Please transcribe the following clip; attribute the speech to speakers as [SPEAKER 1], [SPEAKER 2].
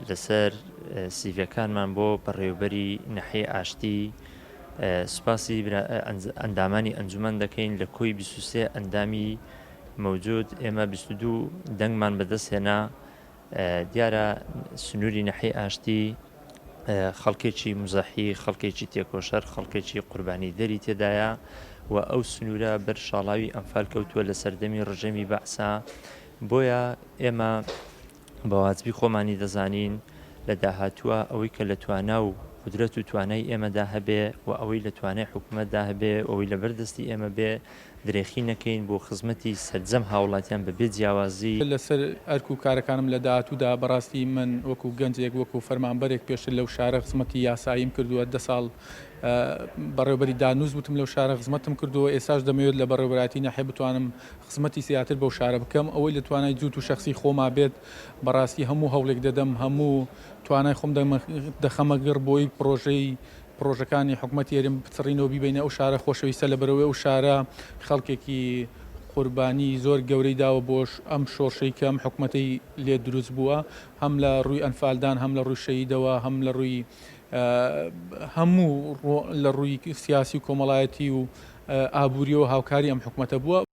[SPEAKER 1] لەسەر سیڤەکانمان بۆ بەڕێوەبەری نەحەی ئاشتی سوپاسی ئەندامانی ئەنجومەن دەکەین لە کۆی 23 ئەندامی مەوجود ئێمە 22 دەنگمان بەدەستهێنا دیارە سنووری نەحەی ئاشتی خەڵکێکی مزەحی خەڵکێکی تێکۆشەر خەڵکێکی قوربانی دەری تێدایە و ئەو سنوورە بەر شاڵاوی ئەمفال کەوتووە لە سەردەمی ڕژەمی بەعسا بۆیە ئێمە بەواجبی خۆمانی دەزانین لە داهاتووە ئەوەی کە لە توانا و قدرەت و توانای ئێمەدا هەبێ و ئەوەی لە توانای حکوومەتدا هەبێ ئەوەی لە بەردەستی ئێمە بێ درێخی نەکەین بۆ خزمەتی سەرجەم هاوڵاتیان بەبێ جیاوازی
[SPEAKER 2] لەسەر ئەرک و کارەکانم لە داهاتوودا بەڕاستی من وەکو گەنجێک وەکو فەرمانبەرێک پێشتر لەو شارە خزمەتی یاساییم کردووە 10 ساڵ بەڕێوەبەری دانووز بووتم لەو شارە خزمەتم کردووە ئێساش دەمەوێت لە بەڕێوەبەراتی ناحیە بتوانم خزمەتی زیاتر بەو شارە بکەم ئەوەی لە توانای جووت و شەخصی خۆما بێت بەڕاستی هەموو هەوڵێک دەدەم هەموو توانای خۆم دەخەمەگەڕ بۆی پرۆژەکانی حکوومەتی هێرم بچڕینەوە بیبینە ئەو شارە خۆشەویستە لە بەرەوەی ئەو شارە خەڵکێکی قوربانی زۆر گەورەی داوە بۆش ئەم شۆڕشەی کە ئەم حکوومەتەی لێ دروست بووە هەم لە ڕووی ئەنفالدان هەم لە ڕووی شەیدەوە هەم لە ڕووی هەموو لە ڕووی سیاسی و کۆمەڵایەتی و ئابوووریەوە هاوکاری ئەم حکوومەتە بووە